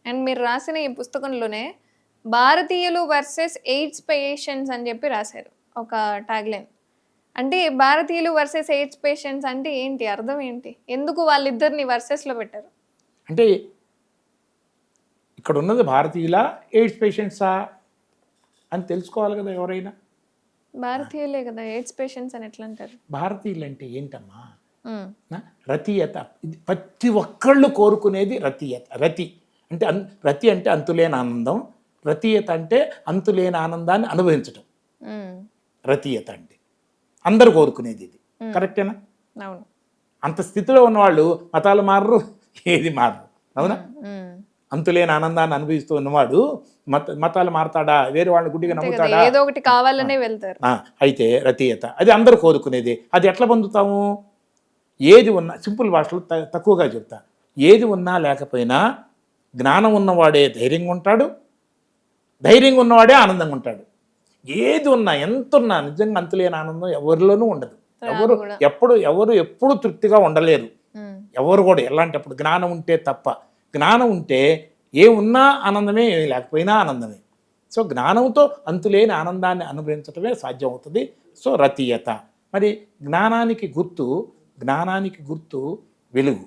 And మీరు రాసిన ఈ పుస్తకంలోనే భారతీయులు వర్సెస్ ఎయిడ్స్ పేషెంట్స్ అని చెప్పి రాశారు ఒక ట్యాగ్లైన్. అంటే భారతీయులు వర్సెస్ ఎయిడ్స్ పేషెంట్స్ అంటే ఏంటి? అర్థం ఏంటి? ఎందుకు వాళ్ళిద్దరిని వర్సెస్‌లో పెట్టారు? అంటే ఇక్కడ ఉన్నది భారతీయుల ఎయిడ్స్ పేషెంట్సా అని తెలుసుకోవాలి కదా ఎవరైనా. భారతీయులే కదా ఎయిడ్స్ పేషెంట్స్ అని ఎట్లా అంటారు? భారతీయులు అంటే ఏంటమ్మా? రతీయత. ఇది ప్రతి ఒక్కళ్ళు కోరుకునేది రతీయత. అంటే రతి అంటే అంతులేని ఆనందం, రతీయత అంటే అంతులేని ఆనందాన్ని అనుభవించటం. రతీయత అంటే అందరూ కోరుకునేది ఇది. కరెక్టేనా? అవును. అంత స్థితిలో ఉన్నవాళ్ళు మతాలు మారరు, ఏది మారరు. అవునా? అంతులేని ఆనందాన్ని అనుభవిస్తూ ఉన్నవాడు మతాలు మారతాడా? వేరే వాళ్ళని గుడ్డిగా నమ్ముతాడా? ఏదో ఒకటి కావాలనే వెళ్తారు. అయితే రతీయత అది అందరూ కోరుకునేది. అది ఎట్లా పొందుతాము? ఏది ఉన్నా, సింపుల్ భాషలో తక్కువగా చెప్తా, ఏది ఉన్నా లేకపోయినా జ్ఞానం ఉన్నవాడే ధైర్యంగా ఉంటాడు, ధైర్యంగా ఉన్నవాడే ఆనందంగా ఉంటాడు. ఏది ఉన్నా, ఎంత ఉన్నా నిజంగా అంతులేని ఆనందం ఎవరిలోనూ ఉండదు. ఎవరు ఎప్పుడు తృప్తిగా ఉండలేరు ఎవరు కూడా. ఎలాంటప్పుడు జ్ఞానం ఉంటే తప్ప. జ్ఞానం ఉంటే ఏమున్నా ఆనందమే, ఏమి లేకపోయినా ఆనందమే. సో జ్ఞానంతో అంతులేని ఆనందాన్ని అనుభవించటమే సాధ్యం అవుతుంది. సో రతీయత. మరి జ్ఞానానికి గుర్తు వెలుగు.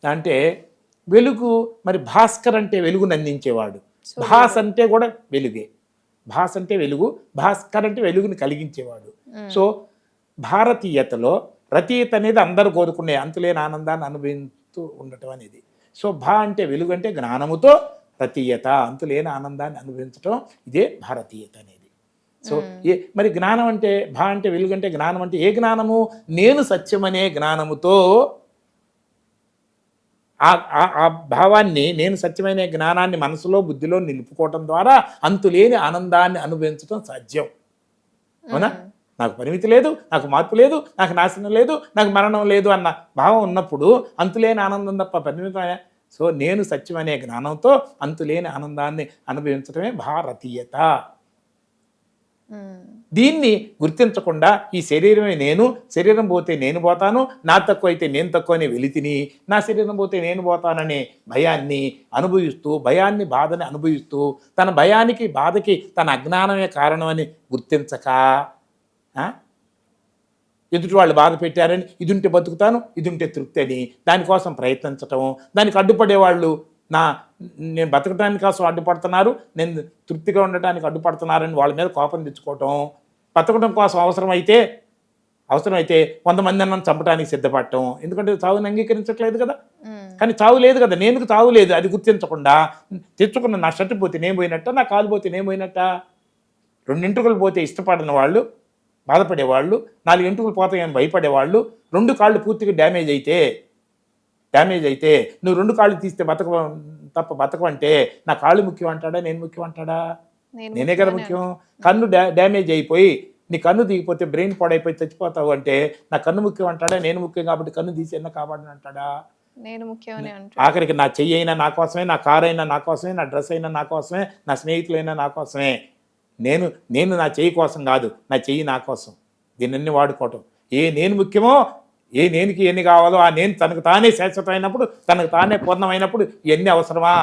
అంటే వెలుగు. మరి భాస్కర్ అంటే వెలుగును అందించేవాడు. భాస్ అంటే కూడా వెలుగే. భాస్ అంటే వెలుగు, భాస్కర్ అంటే వెలుగుని కలిగించేవాడు. సో భారతీయతలో రతీయత అనేది అందరూ కోరుకునే అంతులేని ఆనందాన్ని అనుభవిస్తూ ఉండటం అనేది. సో అంటే వెలుగు అంటే జ్ఞానముతో రతీయత, అంతులేని ఆనందాన్ని అనుభవించటం, ఇదే భారతీయత అనేది. సో మరి జ్ఞానం అంటే అంటే వెలుగు అంటే జ్ఞానం అంటే ఏ జ్ఞానము? నేను సత్యమనే జ్ఞానముతో ఆ భావాన్ని, నేను సత్యమైన జ్ఞానాన్ని మనసులో బుద్ధిలో నిలుపుకోవటం ద్వారా అంతులేని ఆనందాన్ని అనుభవించడం సాధ్యం. అవునా? నాకు పరిమితి లేదు, నాకు మార్పు లేదు, నాకు నాశనం లేదు, నాకు మరణం లేదు అన్న భావం ఉన్నప్పుడు అంతులేని ఆనందం తప్ప పరిమితమైన. సో నేను సత్యమనే జ్ఞానంతో అంతులేని ఆనందాన్ని అనుభవించడమే భారతీయత. దీన్ని గుర్తించకుండా ఈ శరీరమే నేను, శరీరం పోతే నేను పోతాను, నా తక్కువ అయితే నేను తక్కువ అని వెలితిని, నా శరీరం పోతే నేను పోతాననే భయాన్ని అనుభవిస్తూ, భయాన్ని బాధని అనుభవిస్తూ, తన భయానికి బాధకి తన అజ్ఞానమే కారణమని గుర్తించక, ఎదుటి వాళ్ళు బాధ పెట్టారని ఇది ఉంటే బతుకుతాను, ఇది ఉంటే తృప్తి అని దానికోసం ప్రయత్నించటం, దానికి అడ్డుపడేవాళ్ళు నేను బతకడానికి కోసం అడ్డుపడుతున్నారు, నేను తృప్తిగా ఉండటానికి అడ్డుపడుతున్నారని వాళ్ళ మీద కోపం తెచ్చుకోవటం, బతకడం కోసం అవసరమైతే 100 మంది అన్నం చంపడానికి సిద్ధపడటం. ఎందుకంటే చావుని అంగీకరించట్లేదు కదా. కానీ చావు లేదు కదా, నేను చావు లేదు అది గుర్తించకుండా తెచ్చుకున్న నా షర్టు పోతే నేను పోయినట్ట, నా కాలు పోతే నేను పోయినట్ట. 2 ఎంట్రుకలు పోతే ఇష్టపడిన వాళ్ళు, బాధపడేవాళ్ళు, 4 ఎంట్రుకలు పోతాయని భయపడేవాళ్ళు, 2 కాళ్ళు పూర్తిగా డ్యామేజ్ అయితే నువ్వు 2 కాళ్ళు తీస్తే బతకమంటే నా కాళ్ళు ముఖ్యం అంటాడా, నేను ముఖ్యం అంటాడా? నేనే కదా ముఖ్యం. కన్ను డ్యామేజ్ అయిపోయి నీ కన్ను దిగిపోతే బ్రెయిన్ పాడైపోయి చచ్చిపోతావు అంటే నా కన్ను ముఖ్యం అంటాడా, నేను ముఖ్యం కాబట్టి కన్ను తీసి ఎన్న కాపాడని అంటాడా? ఆఖరికి నా చెయ్యి అయినా నా కోసమే, నా కారు అయినా నా కోసమే, నా డ్రెస్ అయినా నా కోసమే, నా స్నేహితులైనా నా కోసమే. నేను నా చెయ్యి కోసం కాదు, నా చెయ్యి నా కోసం. దీన్ని వాడుకోవటం. నేను ముఖ్యమో, నేనుకి ఎన్ని కావాలో ఆ నేను తనకు తానే శాశ్వతమైనప్పుడు, తనకు తానే పూర్ణమైనప్పుడు ఇవన్నీ అవసరమా?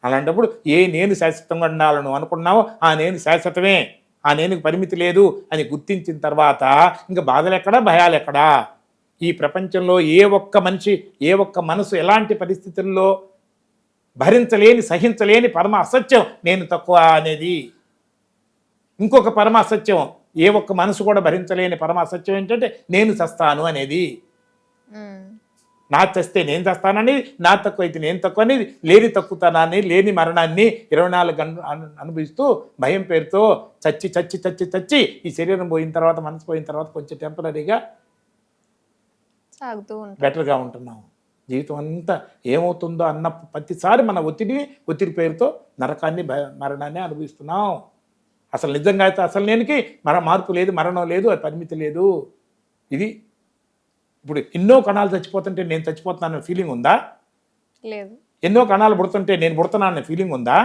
అలాంటప్పుడు నేను శాశ్వతంగా ఉండాలను అనుకున్నావో ఆ నేను శాశ్వతమే, ఆ నేనుకి పరిమితి లేదు అని గుర్తించిన తర్వాత ఇంకా బాధలు ఎక్కడా, భయాలు ఎక్కడా? ఈ ప్రపంచంలో ఏ ఒక్క మనసు ఎలాంటి పరిస్థితుల్లో భరించలేని, సహించలేని పరమ అసత్యం నేను తక్కువ అనేది. ఇంకొక పరమ అసత్యం, ఏ ఒక్క మనసు కూడా భరించలేని పరమ అసత్యం ఏంటంటే నేను చస్తాను అనేది. నా చస్తే నేను చస్తానని, నా తక్కువ అయితే నేను తక్కువ అనేది, లేని తక్కువతనాన్ని, లేని మరణాన్ని 24 గంటలు అనుభవిస్తూ భయం పేరుతో చచ్చి ఈ శరీరం పోయిన తర్వాత, మనసు పోయిన తర్వాత కొంచెం టెంపరీగా బెటర్గా ఉంటున్నాం. జీవితం అంతా ఏమవుతుందో అన్న ప్రతిసారి మన ఒత్తిడి పేరుతో నరకాన్ని, మరణాన్ని అనుభవిస్తున్నాం. అసలు నిజంగా అయితే అసలు నేనుకి మార్పు లేదు, మరణం లేదు, అది పరిమితి లేదు. ఇది ఇప్పుడు ఎన్నో కణాలు చచ్చిపోతుంటే నేను చచ్చిపోతున్నాననే ఫీలింగ్ ఉందా? లేదు. ఎన్నో కణాలు పుడుతుంటే నేను పుడుతున్నాననే ఫీలింగ్ ఉందా?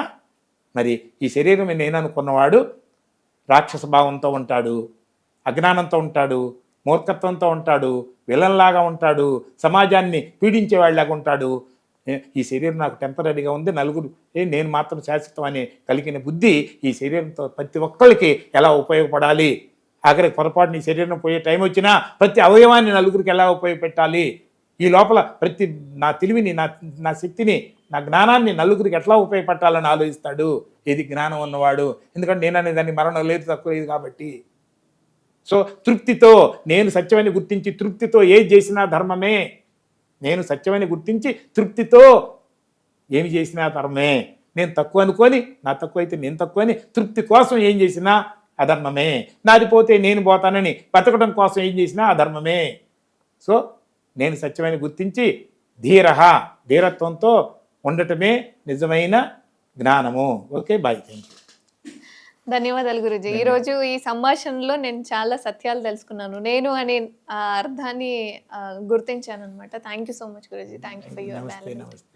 మరి ఈ శరీరమే నేను అనుకున్నవాడు రాక్షస భావంతో ఉంటాడు, అజ్ఞానంతో ఉంటాడు, మూర్ఖత్వంతో ఉంటాడు, విలన్లాగా ఉంటాడు, సమాజాన్ని పీడించేవాళ్ళలాగా ఉంటాడు. ఈ శరీరం నాకు టెంపరీగా ఉంది, నలుగురు నేను మాత్రం శాశ్వతం అని కలిగిన బుద్ధి ఈ శరీరంతో ప్రతి ఒక్కరికి ఎలా ఉపయోగపడాలి, ఆఖరికి పొరపాటున ఈ శరీరం పోయే టైం వచ్చినా ప్రతి అవయవాన్ని నలుగురికి ఎలా ఉపయోగపెట్టాలి, ఈ లోపల ప్రతి నా తెలివిని నా శక్తిని నా జ్ఞానాన్ని నలుగురికి ఎట్లా ఉపయోగపెట్టాలని ఆలోచిస్తాడు. ఇది జ్ఞానం ఉన్నవాడు. ఎందుకంటే నేను అనే దానికి మరణం లేదు, తక్కువ లేదు కాబట్టి. సో తృప్తితో నేను సత్యమని గుర్తించి తృప్తితో ఏది చేసినా ధర్మమే. నేను సత్యమని గుర్తించి తృప్తితో ఏమి చేసినా ధర్మమే. నేను తక్కువ అనుకొని నా తక్కువ అయితే నేను తక్కువ అని తృప్తి కోసం ఏం చేసినా అధర్మమే. నాది పోతే నేను పోతానని బతకడం కోసం ఏం చేసినా అధర్మమే. సో నేను సత్యమని గుర్తించి ధీరత్వంతో ఉండటమే నిజమైన జ్ఞానము. Okay, bye, thank you. ధన్యవాదాలు గురుజీ. ఈరోజు ఈ సంభాషణలో నేను చాలా సత్యాలు తెలుసుకున్నాను. నేను అనే అర్థాన్ని గుర్తించాను అనమాట. Thank you so much Guruji. Thank you for your నమస్తే వాల్యుబుల్ నమస్తే.